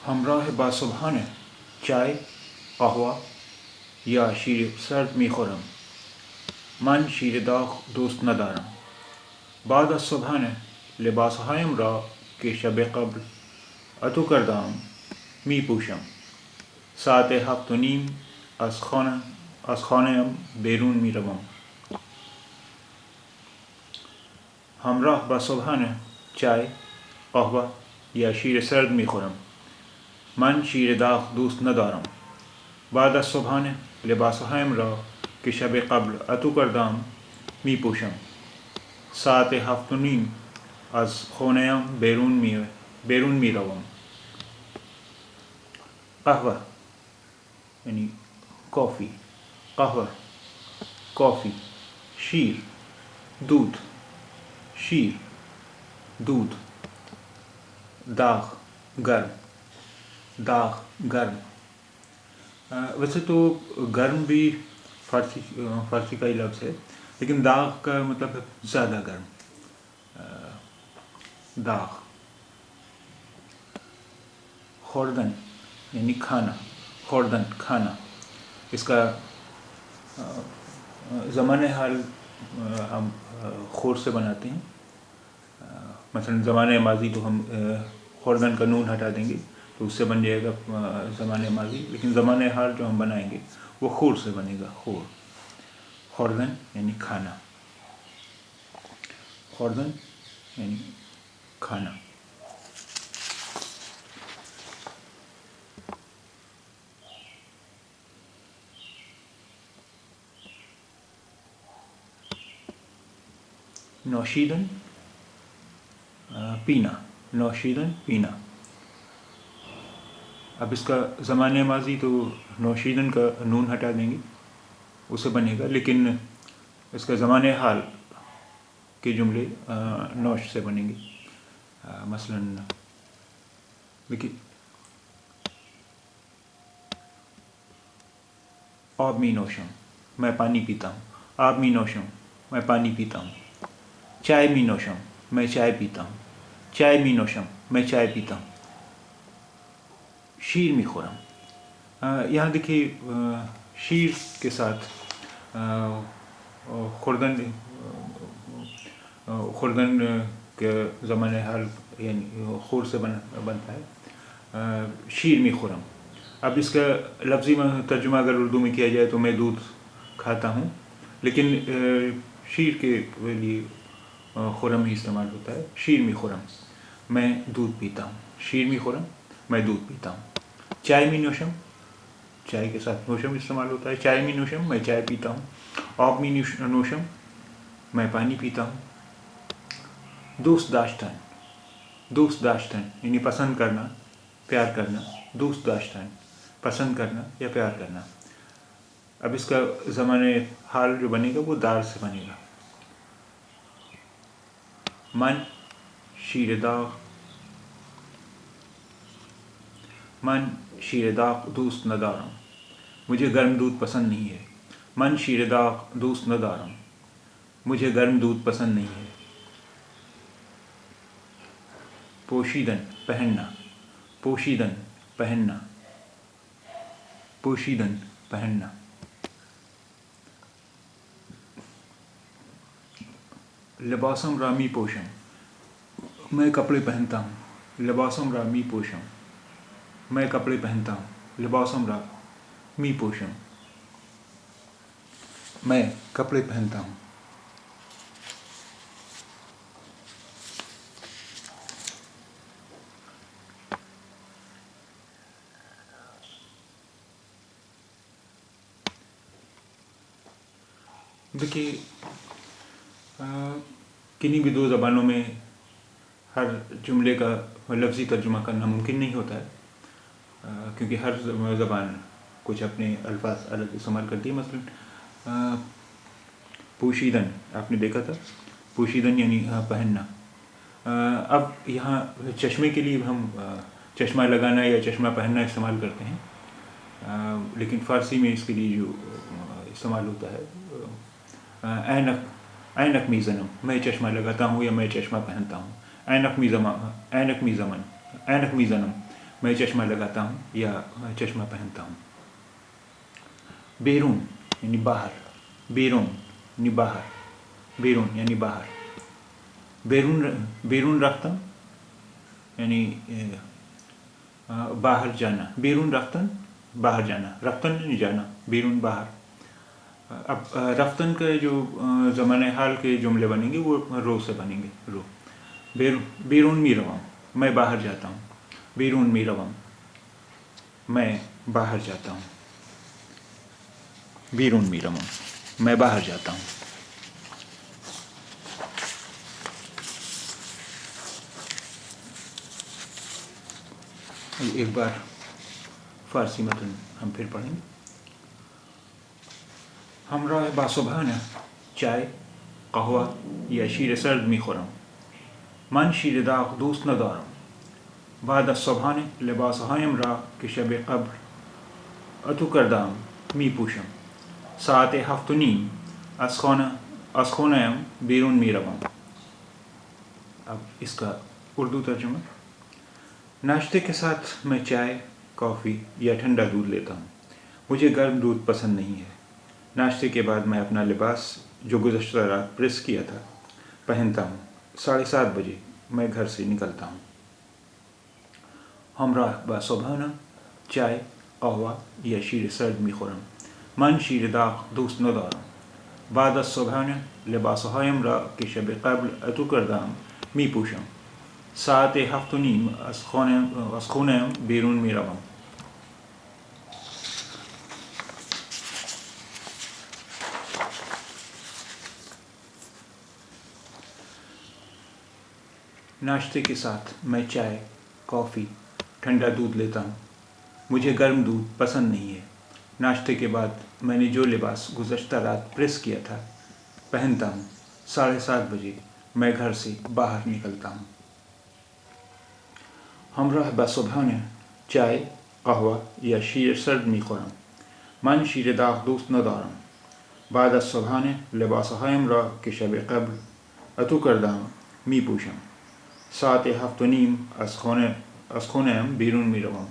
همراه با صبحانه چای قهوه یا شیر سرد میخورم. من شیر داغ دوست ندارم. بعد از صبحانه لباسهایم را که شب قبل عطو کردم می پوشم. ساعت 7:30 از خانه‌ام بیرون می روم. همراه با صبحانه چای قهوه یا شیر سرد می خورم. من شیر داغ دوست ندارم. بعد از صبحانه لباسهایم را که شب قبل عطو کردم می پوشم. ساعت 7:30 از خانه‌ام بیرون می روم. قهوه یعنی کافی، قهوه کافی، شیر دودھ، شیر دودھ، داغ گرم، داغ گرم. ویسے تو گرم بھی فارسی کا ہی لفظ ہے، لیکن داغ کا مطلب ہے زیادہ گرم. داغ. خوردن یعنی کھانا، خوردن کھانا. اس کا زمان حال ہم خور سے بناتے ہیں. مثلا زمان ماضی تو ہم خوردن کا نون ہٹا دیں گے تو اس سے بن جائے گا زمان ماضی، لیکن زمان حال جو ہم بنائیں گے وہ خور سے بنے گا. خور. خوردن یعنی کھانا، خوردن یعنی کھانا. نوشیدن پینا، نوشیدن پینا. اب اس کا زمان ماضی تو نوشیدن کا نون ہٹا دیں گے اسے بنے گا، لیکن اس کا زمان حال کے جملے نوش سے بنیں گے. مثلا دیکھیے، آب می نوشم میں پانی پیتا ہوں. آب می نوشم میں پانی پیتا ہوں. چائے می نوشم میں چائے پیتا ہوں. چائے می نوشم میں چائے پیتا ہوں. شیر می خورم. یہاں دیکھیے شیر کے ساتھ خوردن کے زمان حال یعنی خور سے بنتا ہے. شیر می خورم. اب اس کا لفظی ترجمہ اگر اردو میں کیا جائے تو میں دودھ کھاتا ہوں، لیکن شیر کے لیے خورم ہی استعمال ہوتا ہے. شیر می خورم میں دودھ پیتا ہوں. شیر می خورم میں دودھ پیتا ہوں. چائے می نوشم، چائے کے ساتھ نوشم استعمال ہوتا ہے. چائے می نوشم میں چائے پیتا ہوں. آب می نوشم میں پانی پیتا ہوں. دوست داشتن، دوست داشتن یعنی پسند کرنا، پیار کرنا. دوست داشتن پسند کرنا یا پیار کرنا. اب اس کا زمان حال جو بنے گا وہ دار سے بنے گا. من شیر داغ، من شیر داغ دوست ندارم. مجھے گرم دودھ پسند نہیں ہے. من شیر داغ دوست ندارم. مجھے گرم دودھ پسند نہیں ہے. پوشیدن پہننا، پوشیدن پہننا، پوشیدن پہننا. لباسم را می پوشم میں کپڑے پہنتا ہوں. لباسم را می پوشم میں کپڑے پہنتا ہوں. لباسم را می پوشم میں کپڑے پہنتا ہوں. دیکھیے کنہیں بھی دو زبانوں میں ہر جملے کا لفظی ترجمہ کرنا ممکن نہیں ہوتا ہے، کیونکہ ہر زبان کچھ اپنے الفاظ الگ استعمال کرتی ہے. مثلا پوشیدن آپ نے دیکھا تھا، پوشیدن یعنی پہننا. اب یہاں چشمے کے لیے ہم چشمہ لگانا یا چشمہ پہننا استعمال کرتے ہیں، لیکن فارسی میں اس کے لیے جو استعمال ہوتا ہے اینک می زنم، میں چشمہ لگاتا ہوں یا میں چشمہ پہنتا ہوں. اینک می زنم، اینک می زنم میں چشمہ لگاتا ہوں یا چشمہ پہنتا ہوں. بیرون یعنی باہر, بیرون یعنی باہر, بیرون یعنی باہر. بیرون رفتن یعنی باہر جانا. بیرون رفتن باہر جانا, رفتن یعنی جانا, بیرون باہر. اب رفتن کا جو زمان حال کے جملے بنیں گے وہ رو سے بنیں گے. رو. بیرون می روام, میں باہر جاتا ہوں. بیرون می روام, میں باہر جاتا ہوں. بیرون می روام, میں باہر جاتا ہوں. ایک بار فارسی متن ہم پھر پڑھیں گے. همراه با صبحانه چای، قهوه یا شیر سرد میخورم. من شیر داغ دوست ندارم. بعد از صبحانه لباسهایم را که شب قبل اتو کردم میپوشم. ساعت 7:30 از خانه‌ام بیرون میروم. اب اس کا اردو ترجمہ. ناشتے کے ساتھ میں چائے، کافی یا ٹھنڈا دودھ لیتا ہوں. مجھے گرم دودھ پسند نہیں ہے. ناشتے کے بعد میں اپنا لباس جو گزشتہ رات پریس کیا تھا پہنتا ہوں. 7:30 بجے میں گھر سے نکلتا ہوں. همراه با صبحانه چای، قهوه یا شیر سرد میخورم. من شیر داغ دوست ندارم. بعد از صبحانه لباسهایم را که شب قبل اتو کردم میپوشم. ساعت 7:30 از خانه‌ام بیرون میروم. ناشتے کے ساتھ میں چائے، کافی، ٹھنڈا دودھ لیتا ہوں. مجھے گرم دودھ پسند نہیں ہے. ناشتے کے بعد میں نے جو لباس گزشتہ رات پریس کیا تھا پہنتا ہوں. 7:30 بجے میں گھر سے باہر نکلتا ہوں. همراه با صبحانه چای، قهوه یا شیر سرد میخورم. من شیر داغ دوست ندارم. بعد از صبحانه لباسهایم را که شب قبل اتو کردم میپوشم. ساعت 7:30 از خانه‌ام بیرون میروم.